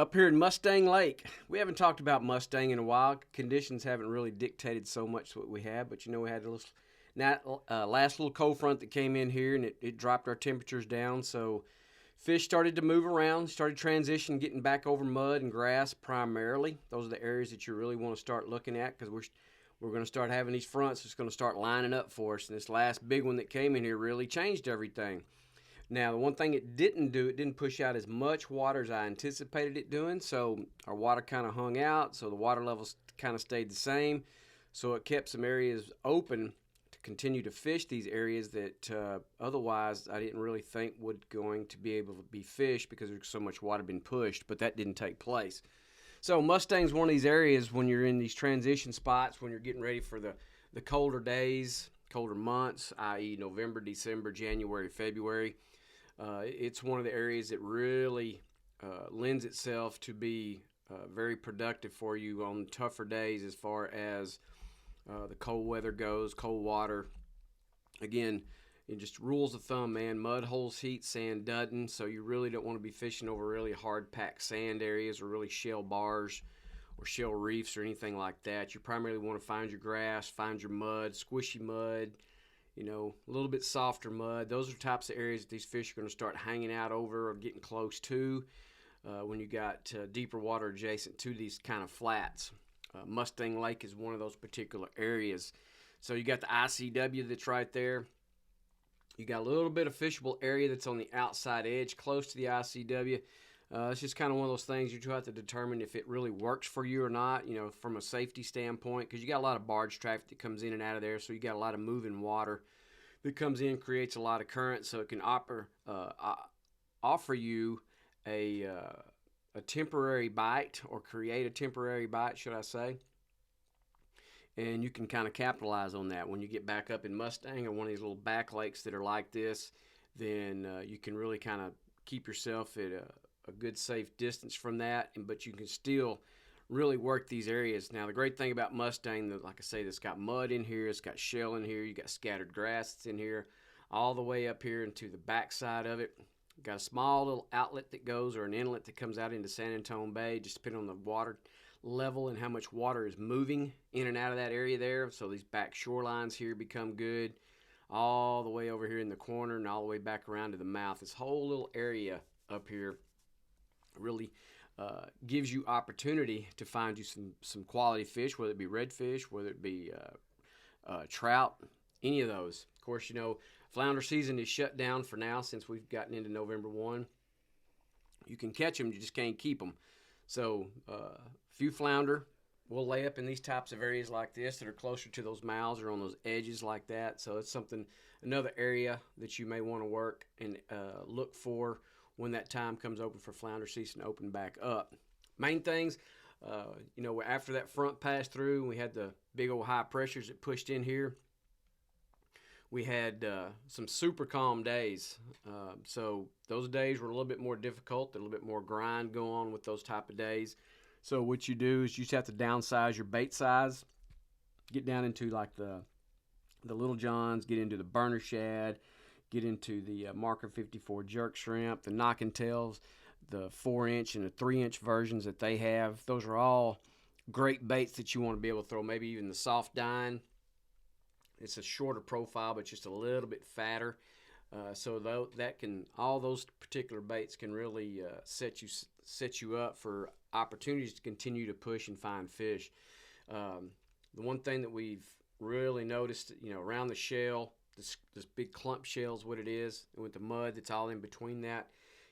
Up here in Mustang Lake, we haven't talked about Mustang in a while. Conditions haven't really dictated so much what we have, but we had a little, last little cold front that came in here, and it dropped our temperatures down. So fish started to move around, started transition, getting back over mud and grass primarily. Those are the areas that you really want to start looking at, because we're going to start having these fronts that's going to start lining up for us. And this last big one that came in here really changed everything. Now, the one thing it didn't do, it didn't push out as much water as I anticipated it doing. So our water kind of hung out. So the water levels kind of stayed the same. So it kept some areas open to continue to fish these areas that otherwise I didn't really think would going to be able to be fished because there's so much water being pushed. But that didn't take place. So Mustang's one of these areas when you're in these transition spots, when you're getting ready for the colder days, colder months, i.e. November, December, January, February. It's one of the areas that really lends itself to be very productive for you on tougher days as far as the cold weather goes, cold water. Again, it just rules of thumb, man. Mud holds heat, sand doesn't, so you really don't want to be fishing over really hard-packed sand areas or really shell bars or shell reefs or anything like that. You primarily want to find your grass, find your mud, squishy mud, a little bit softer mud. Those are types of areas that these fish are going to start hanging out over or getting close to when you got deeper water adjacent to these kind of flats. Mustang Lake is one of those particular areas. So you got the ICW that's right there. You got a little bit of fishable area that's on the outside edge close to the ICW. It's just kind of one of those things you have to determine if it really works for you or not, from a safety standpoint, because you got a lot of barge traffic that comes in and out of there, so you got a lot of moving water that comes in, creates a lot of current, so it can offer you a temporary bite, or create a temporary bite, should I say. And you can kind of capitalize on that. When you get back up in Mustang or one of these little back lakes that are like this, then you can really kind of keep yourself at a good safe distance from that, but you can still really work these areas. Now, the great thing about Mustang, like I say, it's got mud in here, it's got shell in here, you got scattered grass that's in here, all the way up here into the back side of it. Got a small little outlet that goes, or an inlet that comes out into San Antonio Bay, just depending on the water level and how much water is moving in and out of that area there. So these back shorelines here become good, all the way over here in the corner and all the way back around to the mouth. This whole little area up here really gives you opportunity to find you some quality fish, whether it be redfish, whether it be trout, any of those. Of course, flounder season is shut down for now since we've gotten into November 1. You can catch them, you just can't keep them. So few flounder will lay up in these types of areas like this that are closer to those mouths or on those edges like that. So it's another area that you may want to work and look for when that time comes open for flounder season to open back up. Main things, after that front passed through, we had the big old high pressures that pushed in here. We had some super calm days. So those days were a little bit more difficult, a little bit more grind go on with those type of days. So what you do is you just have to downsize your bait size, get down into like the Little Johns, get into the burner shad, get into the Marker 54 jerk shrimp, the knocking tails, the 4-inch and the 3-inch versions that they have. Those are all great baits that you want to be able to throw. Maybe even the soft dine. It's a shorter profile, but just a little bit fatter. So all those particular baits can really set you up for opportunities to continue to push and find fish. The one thing that we've really noticed, around the shell, this big clump shell is what it is, and with the mud that's all in between that.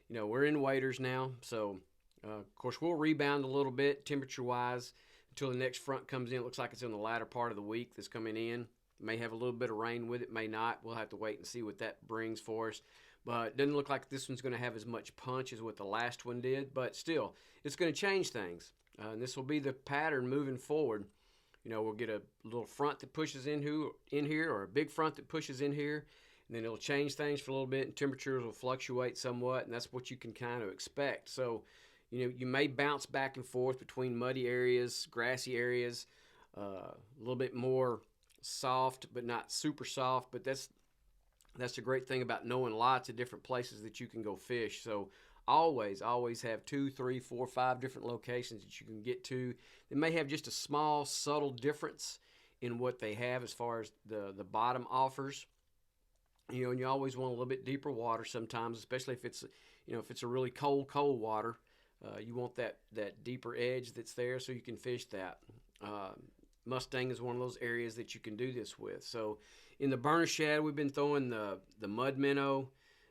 We're in waders now, so of course we'll rebound a little bit temperature-wise until the next front comes in. It looks like it's in the latter part of the week that's coming in. May have a little bit of rain with it, may not. We'll have to wait and see what that brings for us. But it doesn't look like this one's going to have as much punch as what the last one did. But still, it's going to change things. And this will be the pattern moving forward. We'll get a little front that pushes in here, or a big front that pushes in here. And then it'll change things for a little bit, and temperatures will fluctuate somewhat. And that's what you can kind of expect. So, you may bounce back and forth between muddy areas, grassy areas, a little bit more soft but not super soft. But that's the great thing about knowing lots of different places that you can go fish. So always have 2, 3, 4, 5 different locations that you can get to. They may have just a small, subtle difference in what they have as far as the bottom offers. And you always want a little bit deeper water sometimes, especially if it's a really cold water. You want that deeper edge that's there so you can fish that. Mustang is one of those areas that you can do this with. So in the burner shad, we've been throwing the mud minnow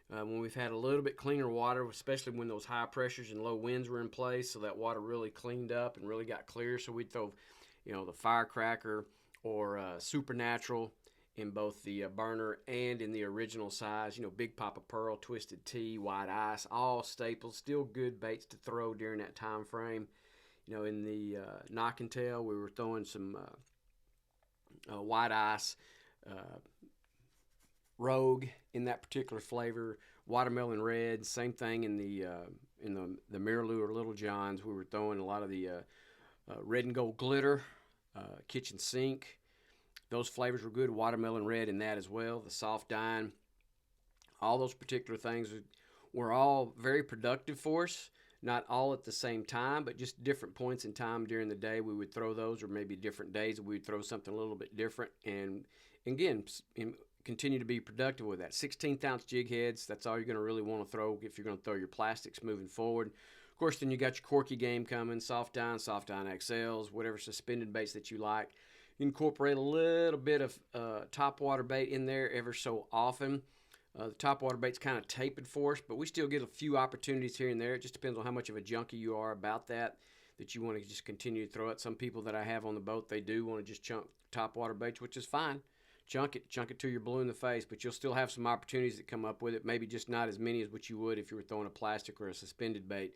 when we've had a little bit cleaner water, especially when those high pressures and low winds were in place. So that water really cleaned up and really got clear. So we'd throw, the firecracker or supernatural in both the burner and in the original size. Big Papa Pearl, Twisted Tea, White Ice, all staples. Still good baits to throw during that time frame. In the knock and tail, we were throwing some White Ice, Rogue in that particular flavor, Watermelon Red. Same thing in the Miraloo or Little Johns. We were throwing a lot of the Red and Gold Glitter, Kitchen Sink. Those flavors were good. Watermelon Red in that as well. The Soft Dine. All those particular things were all very productive for us. Not all at the same time, but just different points in time during the day we would throw those, or maybe different days we would throw something a little bit different. And again, continue to be productive with that. 16th ounce jig heads, that's all you're going to really want to throw if you're going to throw your plastics moving forward. Of course, then you got your Corky game coming, Soft Dine XLs, whatever suspended baits that you like. You incorporate a little bit of topwater bait in there ever so often. The topwater bait's kind of tapered for us, but we still get a few opportunities here and there. It just depends on how much of a junkie you are about that you want to just continue to throw it. Some people that I have on the boat, they do want to just chunk topwater baits, which is fine. Chunk it till you're blue in the face, but you'll still have some opportunities that come up with it, maybe just not as many as what you would if you were throwing a plastic or a suspended bait.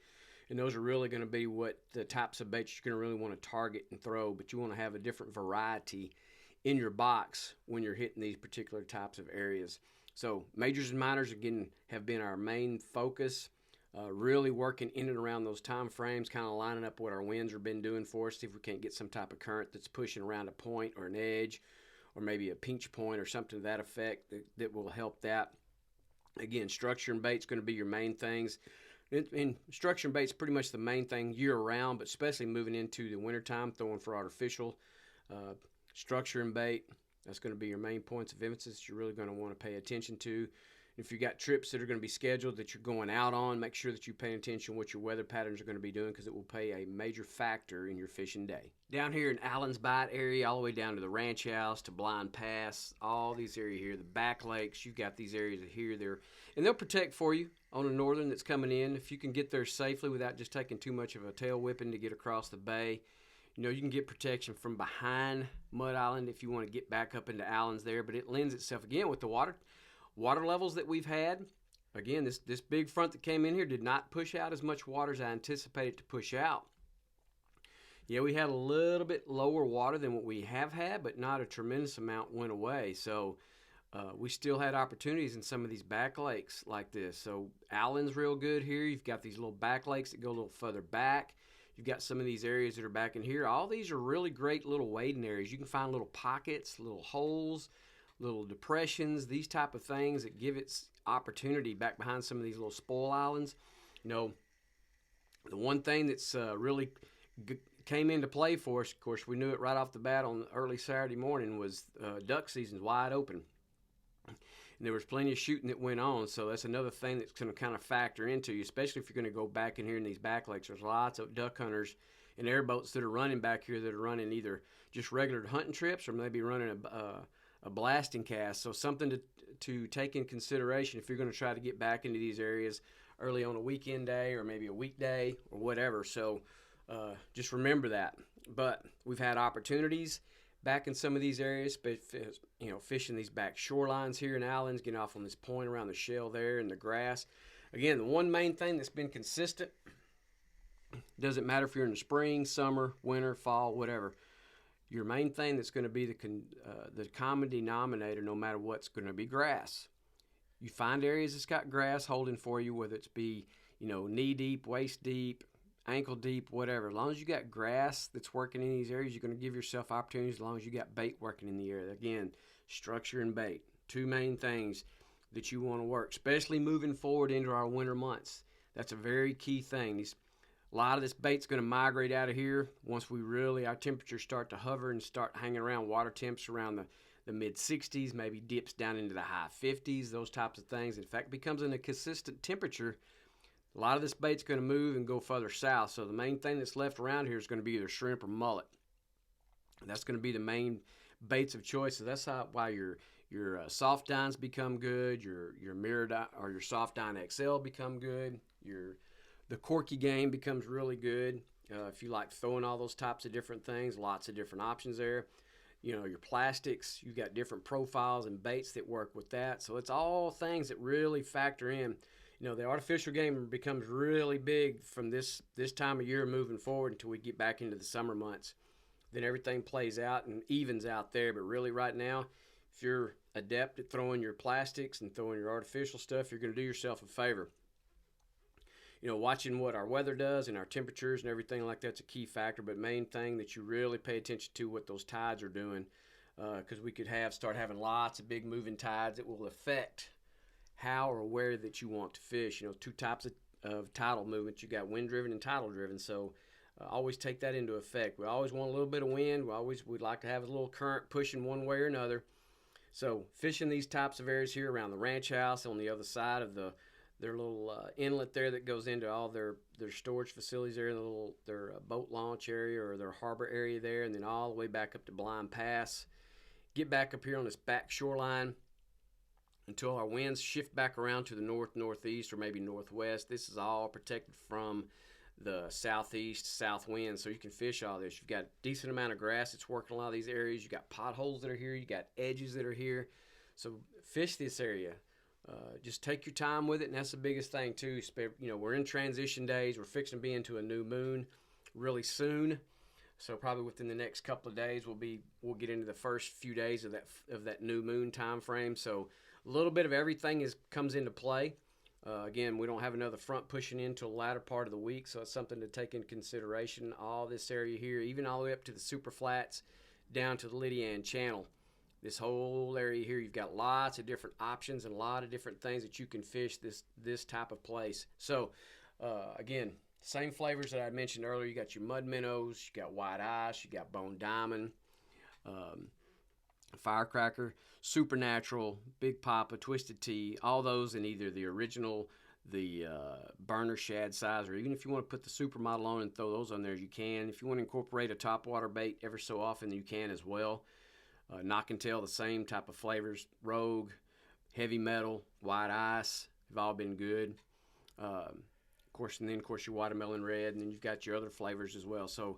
And those are really going to be what the types of baits you're going to really want to target and throw, but you want to have a different variety in your box when you're hitting these particular types of areas. So majors and minors, again, have been our main focus, really working in and around those time frames, kind of lining up what our winds have been doing for us, see if we can't get some type of current that's pushing around a point or an edge, or maybe a pinch point or something to that effect that will help that. Again, structure and bait is going to be your main things. And structure and bait is pretty much the main thing year-round, but especially moving into the wintertime, throwing for artificial structure and bait. That's going to be your main points of emphasis you're really going to want to pay attention to. If you got trips that are going to be scheduled that you're going out on, make sure that you pay attention to what your weather patterns are going to be doing, because it will play a major factor in your fishing day. Down here in Allen's Bight area, all the way down to the Ranch House, to Blind Pass, all these areas here, the back lakes, you've got these areas here, there, and they'll protect for you on a northern that's coming in. If you can get there safely without just taking too much of a tail whipping to get across the bay, you can get protection from behind Mud Island if you want to get back up into Allen's there, but it lends itself, again, with the water levels that we've had. Again, this big front that came in here did not push out as much water as I anticipated to push out. Yeah, we had a little bit lower water than what we have had, but not a tremendous amount went away. So we still had opportunities in some of these back lakes like this. So Allen's real good here. You've got these little back lakes that go a little further back. You've got some of these areas that are back in here. All these are really great little wading areas. You can find little pockets, little holes, little depressions, these type of things that give its opportunity back behind some of these little spoil islands. The one thing that's really came into play for us, of course, we knew it right off the bat on early Saturday morning, was duck season's wide open. And there was plenty of shooting that went on, so that's another thing that's going to kind of factor into you, especially if you're going to go back in here in these back lakes. There's lots of duck hunters and airboats that are running back here that are running either just regular hunting trips or maybe running a blasting cast. So something to take in consideration if you're going to try to get back into these areas early on a weekend day or maybe a weekday or whatever. So just remember that. But we've had opportunities back in some of these areas, but fishing these back shorelines here in Allen's, getting off on this point around the shell there and the grass. Again, the one main thing that's been consistent, doesn't matter if you're in the spring, summer, winter, fall, whatever, your main thing that's going to be the common denominator, no matter what's going to be grass. You find areas that's got grass holding for you, whether it's be knee deep, waist deep, ankle deep, whatever. As long as you got grass that's working in these areas, you're going to give yourself opportunities. As long as you got bait working in the area, again, structure and bait, two main things that you want to work, especially moving forward into our winter months. That's a very key thing. A lot of this bait's going to migrate out of here once our temperatures start to hover and start hanging around water temps around the mid 60s, maybe dips down into the high 50s, those types of things. In fact, becomes in a consistent temperature. A lot of this bait's going to move and go further south. So the main thing that's left around here is going to be either shrimp or mullet. That's going to be the main baits of choice. So that's why your soft dines become good. Your mirror or your soft dine XL become good. The corky game becomes really good. If you like throwing all those types of different things, lots of different options there. Your plastics, you've got different profiles and baits that work with that. So it's all things that really factor in. The artificial game becomes really big from this time of year moving forward until we get back into the summer months. Then everything plays out and evens out there. But really right now, if you're adept at throwing your plastics and throwing your artificial stuff, you're going to do yourself a favor. Watching what our weather does and our temperatures and everything like that's a key factor. But main thing that you really pay attention to what those tides are doing, because we could start having lots of big moving tides that will affect how or where that you want to fish. Two types of tidal movement. You got wind driven and tidal driven. So always take that into effect. We always want a little bit of wind. We'd like to have a little current pushing one way or another. So fishing these types of areas here around the ranch house on the other side of their little inlet there that goes into all their storage facilities there, their boat launch area or their harbor area there, and then all the way back up to Blind Pass. Get back up here on this back shoreline until our winds shift back around to the north-northeast or maybe northwest. This is all protected from the southeast, south wind, so you can fish all this. You've got a decent amount of grass that's working a lot of these areas. You got potholes that are here. You got edges that are here. So fish this area. Just take your time with it, and that's the biggest thing too. We're in transition days. We're fixing to be into a new moon really soon. So probably within the next couple of days, we'll get into the first few days of that new moon time frame. So a little bit of everything comes into play. Again, we don't have another front pushing into the latter part of the week, so it's something to take into consideration. All this area here, even all the way up to the Super Flats, down to the Lydia Ann Channel. This whole area here, you've got lots of different options and a lot of different things that you can fish this type of place. So, again, same flavors that I mentioned earlier. You got your mud minnows, you got white ice, you got bone diamond, firecracker, supernatural, big papa, twisted tea, all those in either the original, the burner shad size, or even if you want to put the supermodel on and throw those on there, you can. If you want to incorporate a topwater bait ever so often, you can as well. Knock and tail, the same type of flavors. Rogue, heavy metal, white ice have all been good. Of course, your watermelon red, and then you've got your other flavors as well. So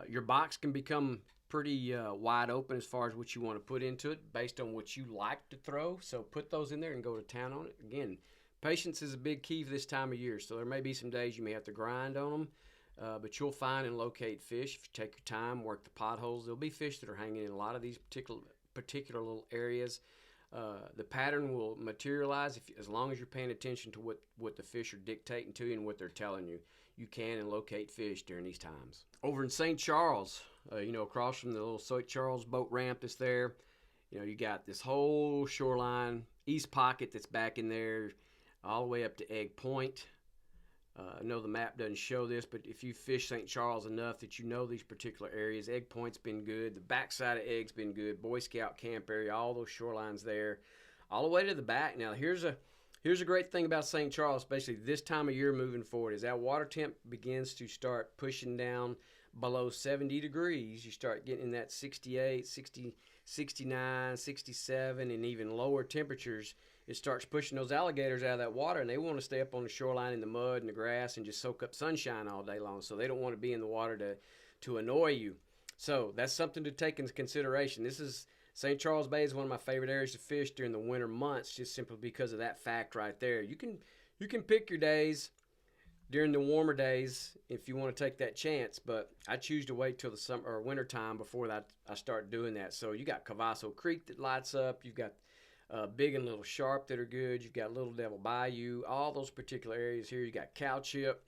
your box can become pretty wide open as far as what you want to put into it based on what you like to throw. So put those in there and go to town on it. Again, patience is a big key for this time of year. So there may be some days you may have to grind on them. But you'll find and locate fish if you take your time, work the potholes. There'll be fish that are hanging in a lot of these particular little areas. The pattern will materialize as long as you're paying attention to what the fish are dictating to you and what they're telling you. You can and locate fish during these times. Over in St. Charles, across from the little St. Charles boat ramp that's there, you got this whole shoreline, East Pocket that's back in there, all the way up to Egg Point. I know the map doesn't show this, but if you fish St. Charles enough that you know these particular areas, Egg Point's been good. The backside of Egg's been good. Boy Scout camp area, all those shorelines there, all the way to the back. Now, here's a great thing about St. Charles, especially this time of year moving forward, is that water temp begins to start pushing down below 70 degrees. You start getting in that 68, 60, 69, 67, and even lower temperatures. It starts pushing those alligators out of that water, and they want to stay up on the shoreline in the mud and the grass and just soak up sunshine all day long. So they don't want to be in the water to annoy you. So that's something to take into consideration. St. Charles Bay is one of my favorite areas to fish during the winter months, just simply because of that fact right there. You can pick your days during the warmer days if you want to take that chance, but I choose to wait till the summer or winter time before I start doing that. So you got Cavasso Creek that lights up. You've got Big and Little Sharp that are good. You've got Little Devil Bayou. All those particular areas here. You got Cow Chip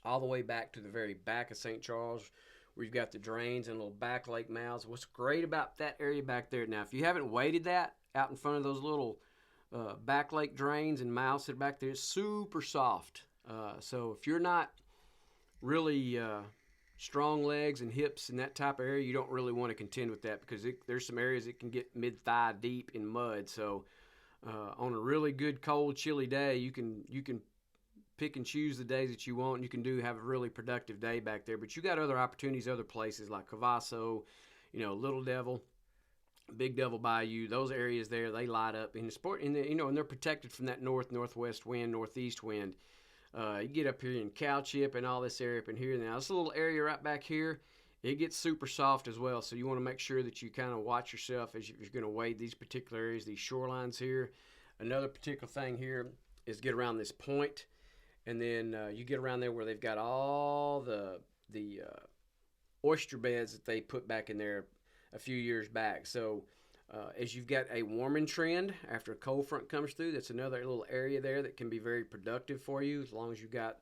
all the way back to the very back of St. Charles, where you've got the drains and little back lake mouths. What's great about that area back there, now if you haven't waded that out in front of those little back lake drains and mouths that are back there, it's super soft. So if you're not really strong legs and hips in that type of area, you don't really want to contend with that because there's some areas that can get mid-thigh deep in mud. So on a really good, cold, chilly day, you can pick and choose the days that you want. And you can have a really productive day back there. But you got other opportunities, other places like Cavasso, Little Devil, Big Devil Bayou. Those areas there, they light up in the sport, and they're protected from that northwest wind, northeast wind. You get up here in Cow Chip and all this area up in here. Now this little area right back here, it gets super soft as well. So you want to make sure that you kind of watch yourself as you're going to wade these particular areas, these shorelines here. Another particular thing here is get around this point, and then you get around there where they've got all the oyster beds that they put back in there a few years back. So as you've got a warming trend after a cold front comes through, that's another little area there that can be very productive for you as long as you've got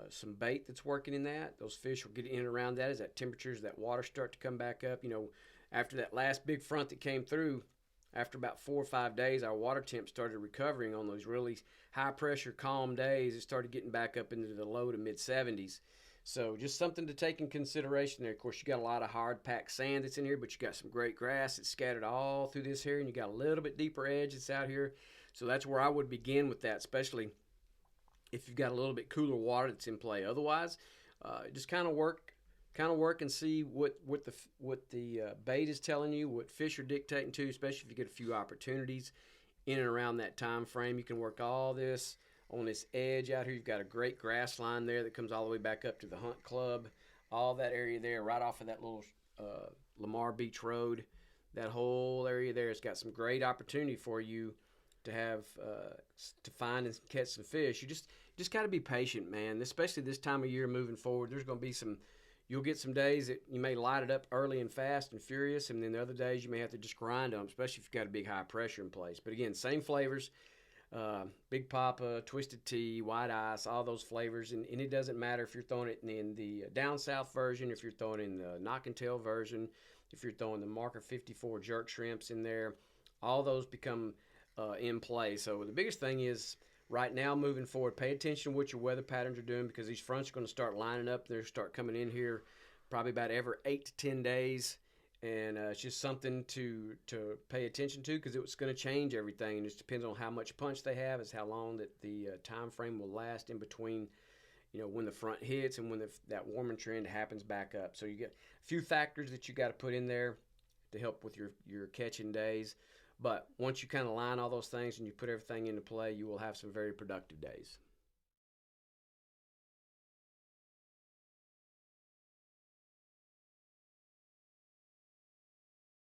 some bait that's working in that. Those fish will get in and around that as that temperatures, that water start to come back up. After that last big front that came through, after about 4 or 5 days, our water temp started recovering on those really high pressure, calm days. It started getting back up into the low to mid 70s. So just something to take in consideration there. Of course, you got a lot of hard packed sand that's in here, but you got some great grass that's scattered all through this here, and you got a little bit deeper edge that's out here. So that's where I would begin with that, especially if you've got a little bit cooler water that's in play. Otherwise, just kind of work and see what the bait is telling you, what fish are dictating to, especially if you get a few opportunities in and around that time frame. You can work all this on this edge out here. You've got a great grass line there that comes all the way back up to the Hunt Club. All that area there, right off of that little Lamar Beach Road, that whole area there has got some great opportunity for you to have to find and catch some fish. You just got to be patient, man. Especially this time of year moving forward. There's going to be you'll get some days that you may light it up early and fast and furious, and then the other days you may have to just grind them, especially if you've got a big high pressure in place. But again, same flavors. Big Papa, Twisted Tea, White Ice, all those flavors. And it doesn't matter if you're throwing it in the down south version, if you're throwing in the knock and tail version, if you're throwing the Marker 54 jerk shrimps in there, all those become in play. So the biggest thing is right now moving forward, pay attention to what your weather patterns are doing, because these fronts are going to start lining up. They're start coming in here probably about every 8 to 10 days. And it's just something to pay attention to, because it's going to change everything. And it just depends on how much punch they have, is how long that the time frame will last in between, when the front hits and when that warming trend happens back up. So you get a few factors that you got to put in there to help with your catching days. But once you kind of line all those things and you put everything into play, you will have some very productive days.